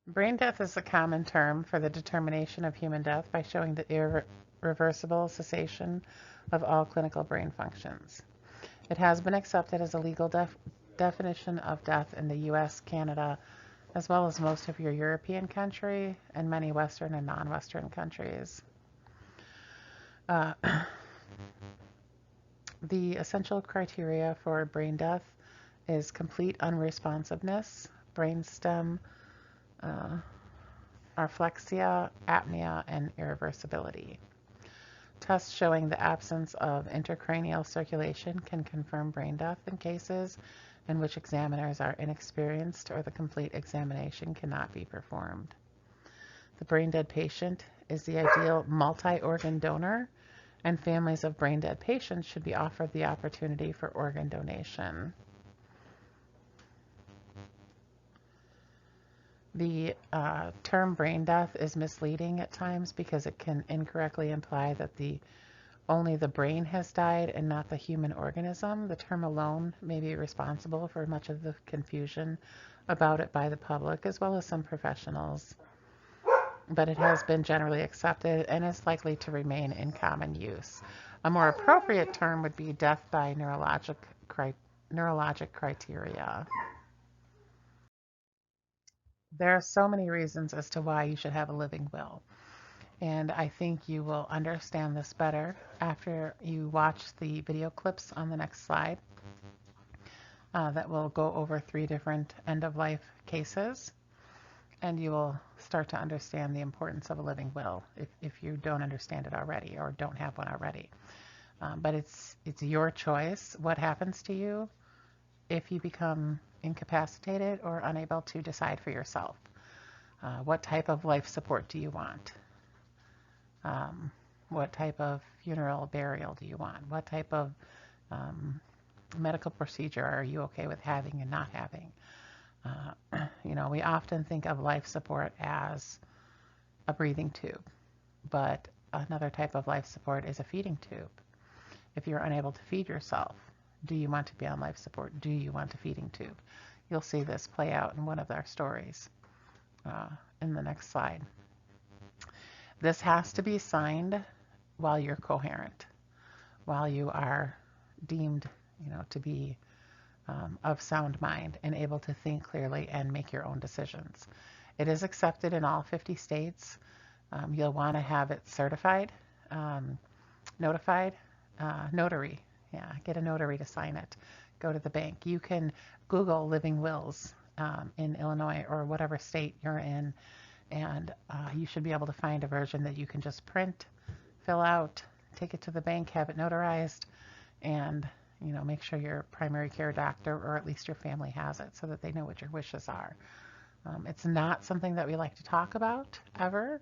Brain death is a common term for the determination of human death by showing the irreversible cessation of all clinical brain functions. It has been accepted as a legal definition of death in the US, Canada, as well as most of your European country and many Western and non-Western countries. Uh, the essential criteria for brain death is complete unresponsiveness, brainstem uh, areflexia, apnea, and irreversibility. Tests showing the absence of intracranial circulation can confirm brain death in cases in which examiners are inexperienced or the complete examination cannot be performed. The brain dead patient is the ideal multi-organ donor, and families of brain dead patients should be offered the opportunity for organ donation. The term brain death is misleading at times because it can incorrectly imply that only the brain has died and not the human organism. The term alone may be responsible for much of the confusion about it by the public as well as some professionals, but it has been generally accepted and is likely to remain in common use. A more appropriate term would be death by neurologic criteria. There are so many reasons as to why you should have a living will. And I think you will understand this better after you watch the video clips on the next slide that will go over 3 different end-of-life cases. And you will start to understand the importance of a living will if you don't understand it already or don't have one already. But it's your choice what happens to you if you become incapacitated or unable to decide for yourself. What type of life support do you want? What type of funeral burial do you want? What type of medical procedure are you okay with having and not having? We often think of life support as a breathing tube, but another type of life support is a feeding tube. If you're unable to feed yourself, do you want to be on life support? Do you want a feeding tube? You'll see this play out in one of our stories in the next slide. This has to be signed while you're coherent, while you are deemed, to be of sound mind and able to think clearly and make your own decisions. It is accepted in all 50 states. You'll want to have it certified, notified, notary. Yeah, get a notary to sign it. Go to the bank. You can Google living wills in Illinois or whatever state you're in, and you should be able to find a version that you can just print, fill out, take it to the bank, have it notarized, and make sure your primary care doctor or at least your family has it so that they know what your wishes are. It's not something that we like to talk about ever,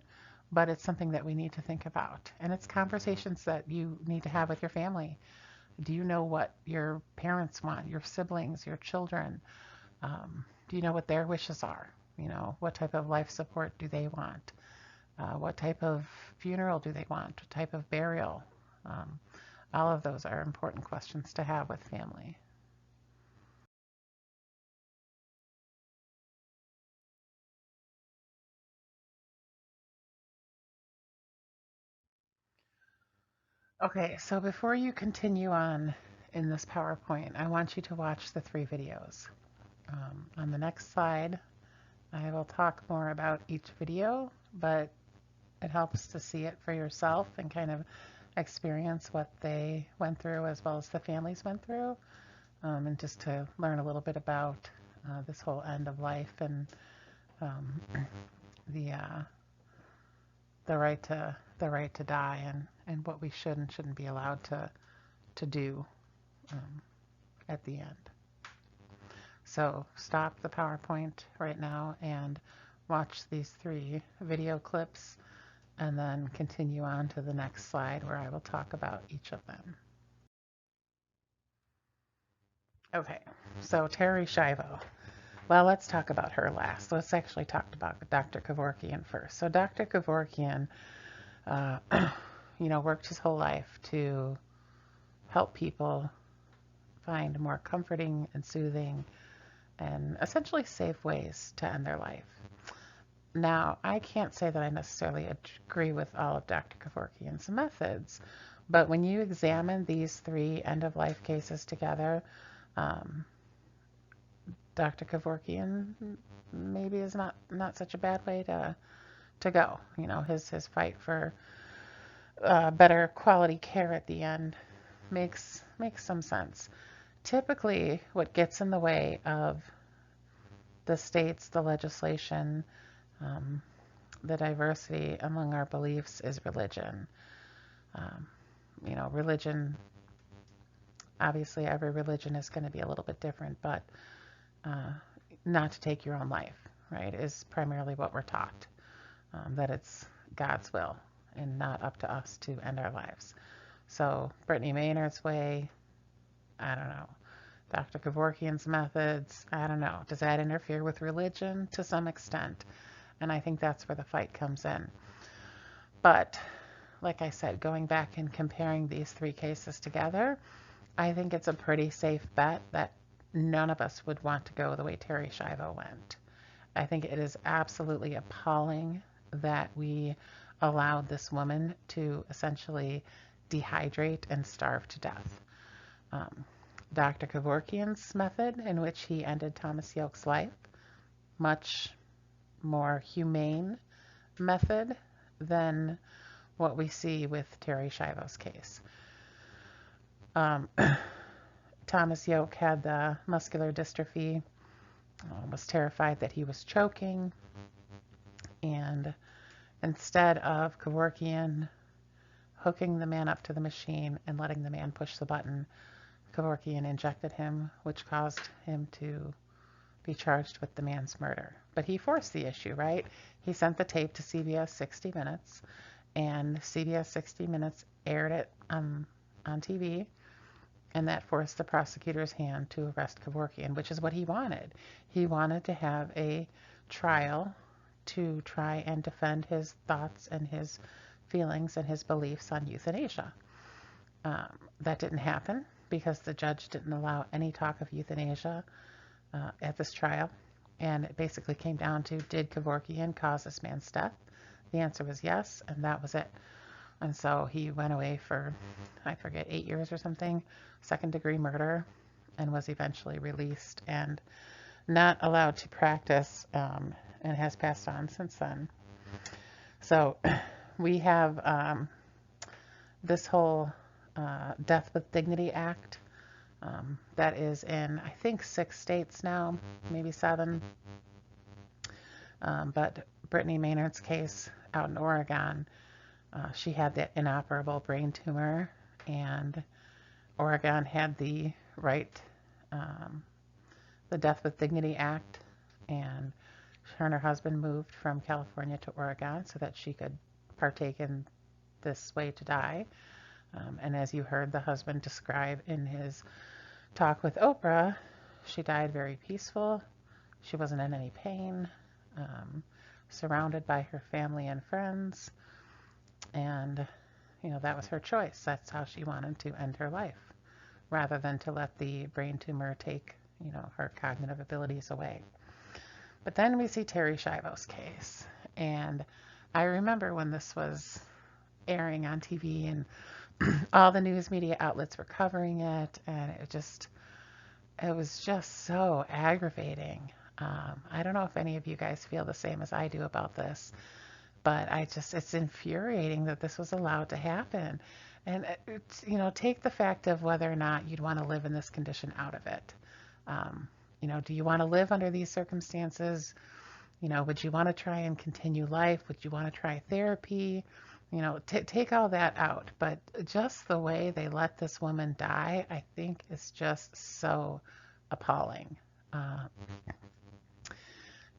but it's something that we need to think about. And it's conversations that you need to have with your family. Do you know what your parents want, your siblings, your children? Do you know what their wishes are? What type of life support do they want? What type of funeral do they want? What type of burial? All of those are important questions to have with family. Okay, so before you continue on in this PowerPoint, I want you to watch the 3 videos. On the next slide, I will talk more about each video, but it helps to see it for yourself and kind of experience what they went through as well as the families went through, and just to learn a little bit about this whole end of life and um, the uh, the right to die and what we should and shouldn't be allowed to do um, at the end. So stop the PowerPoint right now and watch these 3 video clips and then continue on to the next slide where I will talk about each of them. Okay, so Terri Schiavo. Well, let's talk about her last. Let's actually talk about Dr. Kevorkian first. So Dr. Kevorkian, uh, worked his whole life to help people find more comforting and soothing and essentially safe ways to end their life. Now, I can't say that I necessarily agree with all of Dr. Kevorkian's methods, but when you examine these three end-of-life cases together, um, Dr. Kevorkian maybe is not such a bad way to go. You know, his fight for better quality care at the end makes some sense. Typically, what gets in the way of the states, the legislation, um, the diversity among our beliefs is religion. Um, you know, religion, obviously, every religion is going to be a little bit different, but uh, not to take your own life, right, is primarily what we're taught, that it's God's will and not up to us to end our lives. So, Brittany Maynard's way, I don't know. Dr. Kevorkian's methods, I don't know. Does that interfere with religion? To some extent. And I think that's where the fight comes in. But, like I said, going back and comparing these three cases together, I think it's a pretty safe bet that none of us would want to go the way Terri Schiavo went. I think it is absolutely appalling that we allowed this woman to essentially dehydrate and starve to death. Um, Dr. Kevorkian's method, in which he ended Thomas Yoke's life, much more humane method than what we see with Terri Schiavo's case. Thomas Yoke had the muscular dystrophy, was terrified that he was choking, and instead of Kevorkian hooking the man up to the machine and letting the man push the button, Kevorkian injected him, which caused him to be charged with the man's murder. But he forced the issue, right? He sent the tape to CBS 60 Minutes, and CBS 60 Minutes aired it on TV, and that forced the prosecutor's hand to arrest Kevorkian, which is what he wanted. He wanted to have a trial to try and defend his thoughts and his feelings and his beliefs on euthanasia. That didn't happen because the judge didn't allow any talk of euthanasia at this trial. And it basically came down to, did Kevorkian cause this man's death? The answer was yes, and that was it. And so he went away for, I forget, 8 years or something, second-degree murder, and was eventually released and not allowed to practice, and has passed on since then. So we have this whole Death with Dignity Act that is in, I think, 6 states now, maybe 7. But Brittany Maynard's case out in Oregon, she had that inoperable brain tumor, and Oregon had the the Death with Dignity Act, and her and her husband moved from California to Oregon so that she could partake in this way to die. And as you heard the husband describe in his talk with Oprah, she died very peaceful. She wasn't in any pain, surrounded by her family and friends. And, you know, that was her choice. That's how she wanted to end her life, rather than to let the brain tumor take, you know, her cognitive abilities away. But then we see Terri Schiavo's case. And I remember when this was airing on TV and all the news media outlets were covering it, and it was just so aggravating. I don't know if any of you guys feel the same as I do about this, but it's infuriating that this was allowed to happen. And, you know, take the fact of whether or not you'd want to live in this condition out of it. You know, do you want to live under these circumstances? You know, would you want to try and continue life? Would you want to try therapy? You know, take all that out. But just the way they let this woman die, I think is just so appalling.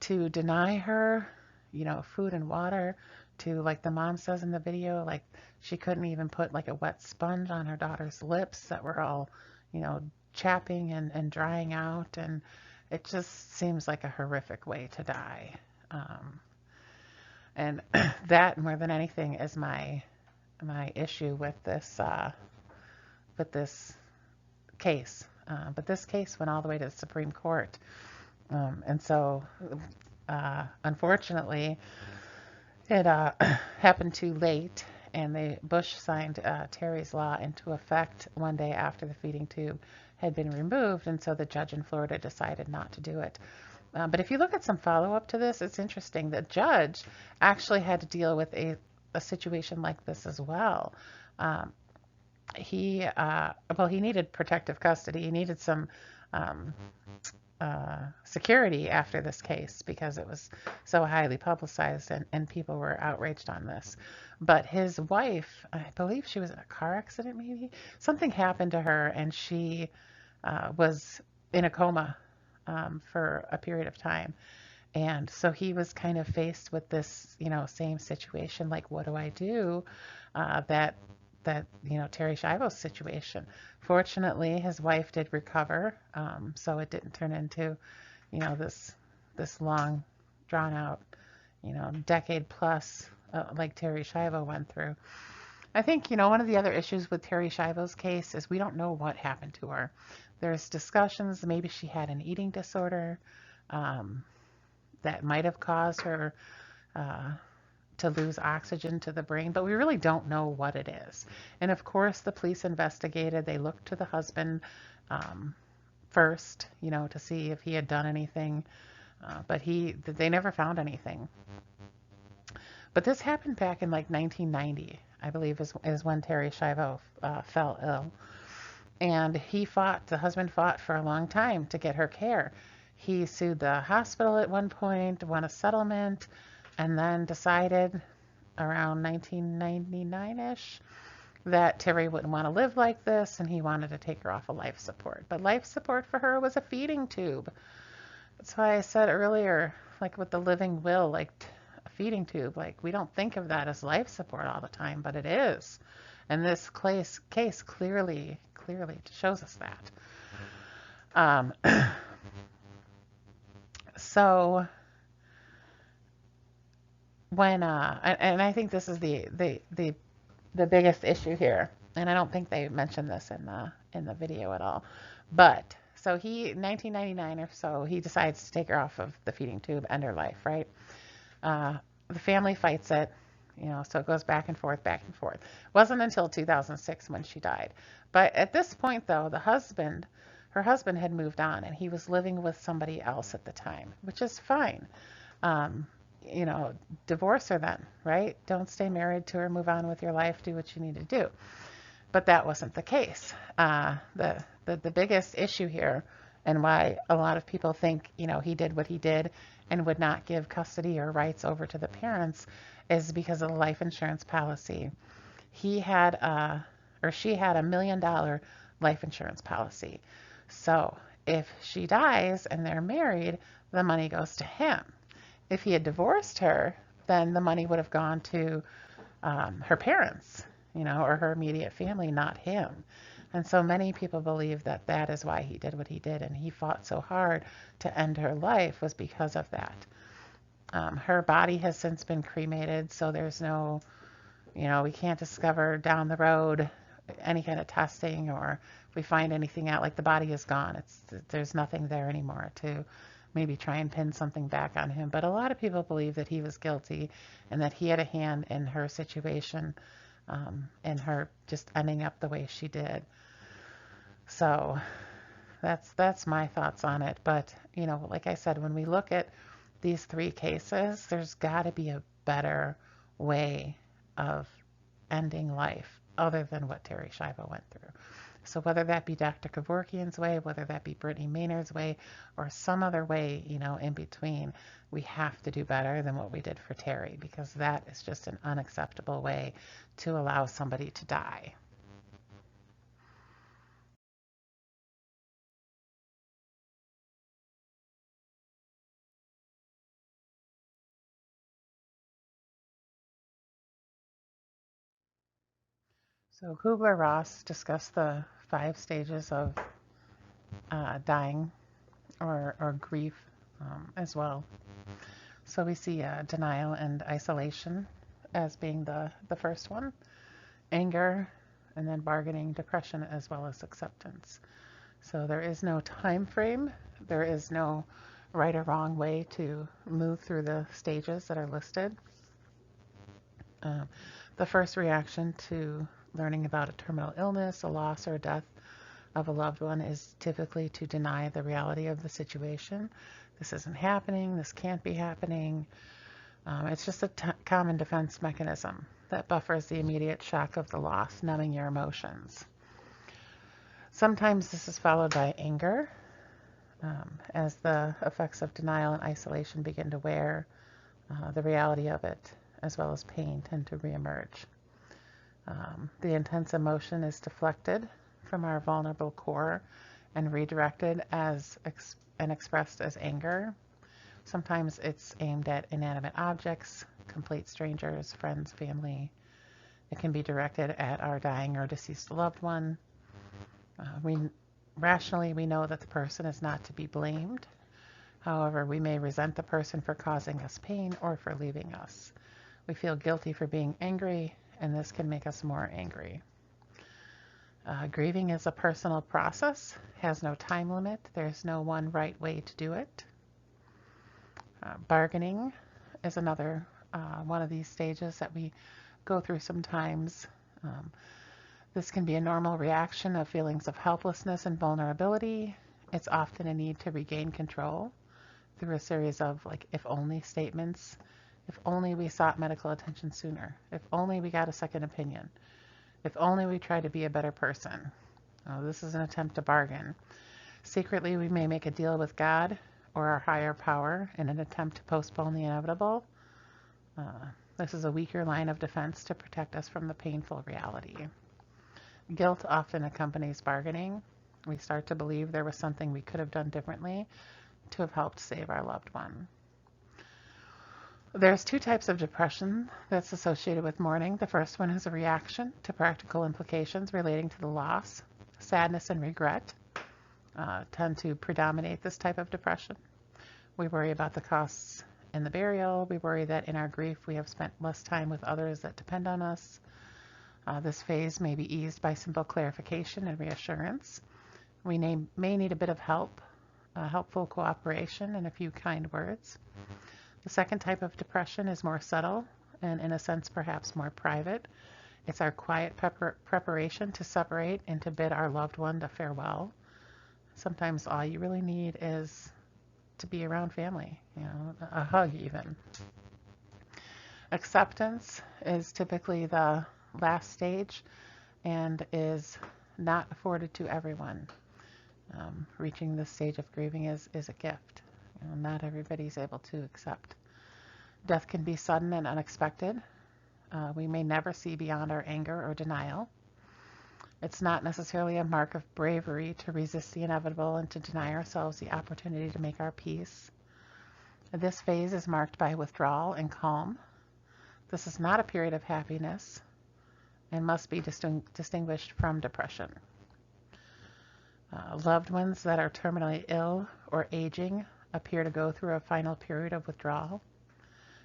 To deny her, you know, food and water, to, like the mom says in the video, like she couldn't even put like a wet sponge on her daughter's lips that were all, you know, chapping and drying out. And it just seems like a horrific way to die. And that, more than anything, is my issue with this case. But this case went all the way to the Supreme Court. And so Unfortunately, it happened too late, and Bush signed Terry's law into effect one day after the feeding tube had been removed, and so the judge in Florida decided not to do it. But if you look at some follow-up to this, it's interesting. The judge actually had to deal with a situation like this as well. Um, he needed protective custody. He needed some um, security after this case because it was so highly publicized, and people were outraged on this. But his wife, I believe she was in a car accident, maybe something happened to her, and she was in a coma for a period of time. And so he was kind of faced with this, same situation, like, what do I do? That Terry Schiavo's situation. Fortunately, his wife did recover, so it didn't turn into, this long, drawn out, decade plus, like Terry Schiavo went through. I think, one of the other issues with Terry Schiavo's case is we don't know what happened to her. There's discussions maybe she had an eating disorder. Um, that might have caused her uh, to lose oxygen to the brain, but we really don't know what it is. And of course, the police investigated. They looked to the husband um, first, to see if he had done anything, but they never found anything. But this happened back in like 1990, I believe, is when Terry Schiavo fell ill. And the husband fought for a long time to get her care. He sued the hospital at one point, won a settlement, and then decided around 1999-ish that Terry wouldn't want to live like this, and he wanted to take her off of life support. But life support for her was a feeding tube. That's why I said earlier, like with the living will, like a feeding tube, like we don't think of that as life support all the time, but it is. And this case clearly shows us that. Um, so when and I think this is the biggest issue here, and I don't think they mentioned this in the video at all. But so 1999 or so, he decides to take her off of the feeding tube, end her life, right? Uh, the family fights it, so it goes back and forth, back and forth. It wasn't until 2006 when she died. But at this point, though, her husband had moved on, and he was living with somebody else at the time, which is fine. Um, Divorce her then, right? Don't stay married to her, move on with your life, do what you need to do. But that wasn't the case. The biggest issue here, and why a lot of people think, he did what he did and would not give custody or rights over to the parents, is because of the life insurance policy. He had or she had $1 million life insurance policy. So if she dies and they're married, the money goes to him. If he had divorced her, then the money would have gone to her parents, or her immediate family, not him. And so many people believe that that is why he did what he did, and he fought so hard to end her life was because of that. Her body has since been cremated, so there's no, we can't discover down the road any kind of testing, or if we find anything out, like the body is gone. There's nothing there anymore to maybe try and pin something back on him. But a lot of people believe that he was guilty and that he had a hand in her situation, and her just ending up the way she did. So that's my thoughts on it. But, like I said, when we look at these three cases, there's got to be a better way of ending life other than what Terry Schiavo went through. So whether that be Dr. Kevorkian's way, whether that be Brittany Maynard's way, or some other way, in between, we have to do better than what we did for Terry, because that is just an unacceptable way to allow somebody to die. So Kubler-Ross discussed the 5 stages of dying, or grief, as well. So we see denial and isolation as being the first one, anger, and then bargaining, depression, as well as acceptance. So there is no time frame. There is no right or wrong way to move through the stages that are listed. Um, the first reaction to learning about a terminal illness, a loss, or a death of a loved one is typically to deny the reality of the situation. This isn't happening. This can't be happening. It's just a common defense mechanism that buffers the immediate shock of the loss, numbing your emotions. Sometimes this is followed by anger, as the effects of denial and isolation begin to wear, the reality of it, as well as pain, tend to reemerge. The intense emotion is deflected from our vulnerable core and redirected as and expressed as anger. Sometimes it's aimed at inanimate objects, complete strangers, friends, family. It can be directed at our dying or deceased loved one. Rationally, we know that the person is not to be blamed. However, we may resent the person for causing us pain or for leaving us. We feel guilty for being angry, and this can make us more angry. Grieving is a personal process, has no time limit. There's no one right way to do it. Bargaining is another one of these stages that we go through sometimes. This can be a normal reaction of feelings of helplessness and vulnerability. It's often a need to regain control through a series of if only statements. If only we sought medical attention sooner. If only we got a second opinion. If only we tried to be a better person. This is an attempt to bargain. Secretly, we may make a deal with God or our higher power in an attempt to postpone the inevitable. This is a weaker line of defense to protect us from the painful reality. Guilt often accompanies bargaining. We start to believe there was something we could have done differently to have helped save our loved one. There's two types of depression that's associated with mourning. The first one is a reaction to practical implications relating to the loss. Sadness and regret tend to predominate this type of depression. We worry about the costs in the burial. We worry that in our grief we have spent less time with others that depend on us. This phase may be eased by simple clarification and reassurance. We may need a bit of help, helpful cooperation, and a few kind words. The second type of depression is more subtle and, in a sense, perhaps more private. It's our quiet preparation to separate and to bid our loved one to farewell. Sometimes all you really need is to be around family, a hug even. Acceptance is typically the last stage and is not afforded to everyone. Reaching this stage of grieving is a gift. Not everybody's able to accept. Death can be sudden and unexpected. We may never see beyond our anger or denial. It's not necessarily a mark of bravery to resist the inevitable and to deny ourselves the opportunity to make our peace. This phase is marked by withdrawal and calm. This is not a period of happiness and must be distinguished from depression. Loved ones that are terminally ill or aging appear to go through a final period of withdrawal.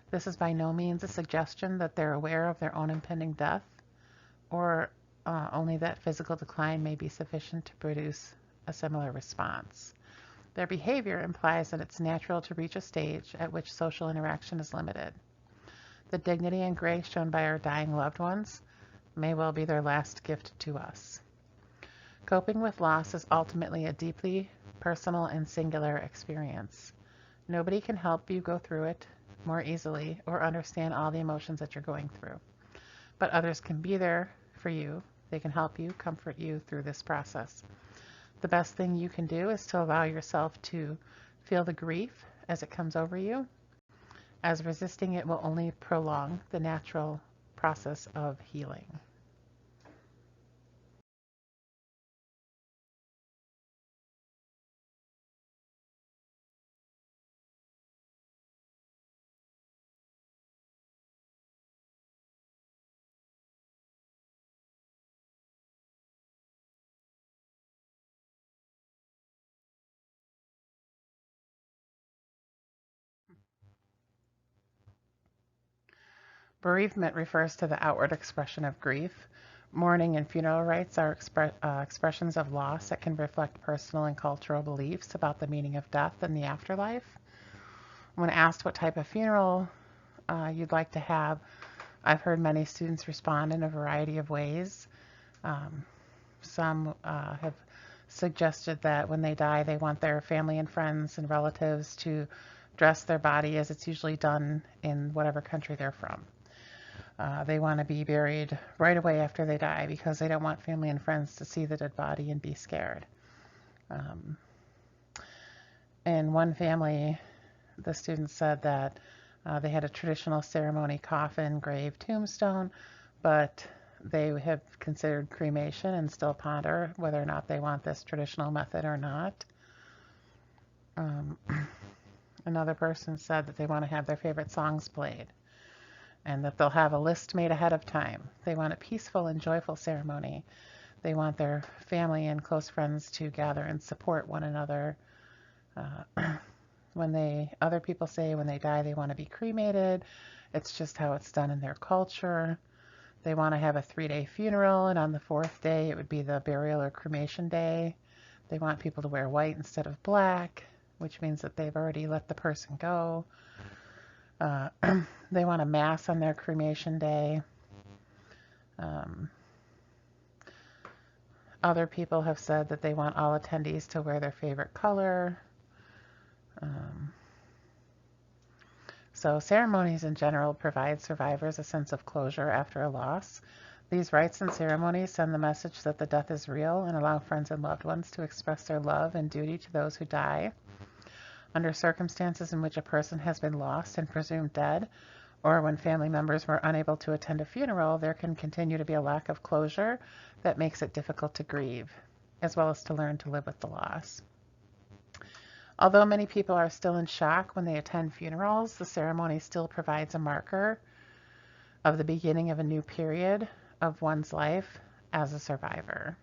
This is by no means a suggestion that they're aware of their own impending death, or only that physical decline may be sufficient to produce a similar response. Their behavior implies that it's natural to reach a stage at which social interaction is limited. The dignity and grace shown by our dying loved ones may well be their last gift to us. Coping with loss is ultimately a deeply personal and singular experience. Nobody can help you go through it more easily or understand all the emotions that you're going through. But others can be there for you. They can help you, comfort you through this process. The best thing you can do is to allow yourself to feel the grief as it comes over you, as resisting it will only prolong the natural process of healing. Bereavement refers to the outward expression of grief. Mourning and funeral rites are expressions of loss that can reflect personal and cultural beliefs about the meaning of death and the afterlife. When asked what type of funeral you'd like to have, I've heard many students respond in a variety of ways. Some have suggested that when they die, they want their family and friends and relatives to dress their body as it's usually done in whatever country they're from. They want to be buried right away after they die because they don't want family and friends to see the dead body and be scared. In one family, the students said that they had a traditional ceremony, coffin, grave, tombstone, but they have considered cremation and still ponder whether or not they want this traditional method or not. Another person said that they want to have their favorite songs played and that they'll have a list made ahead of time. They want a peaceful and joyful ceremony. They want their family and close friends to gather and support one another. Other people say when they die they want to be cremated. It's just how it's done in their culture. They want to have a 3-day funeral, and on the 4th day it would be the burial or cremation day. They want people to wear white instead of black, which means that they've already let the person go. They want a mass on their cremation day. Other people have said that they want all attendees to wear their favorite color. So ceremonies in general provide survivors a sense of closure after a loss. These rites and ceremonies send the message that the death is real and allow friends and loved ones to express their love and duty to those who die. Under circumstances in which a person has been lost and presumed dead, or when family members were unable to attend a funeral, there can continue to be a lack of closure that makes it difficult to grieve, as well as to learn to live with the loss. Although many people are still in shock when they attend funerals, the ceremony still provides a marker of the beginning of a new period of one's life as a survivor.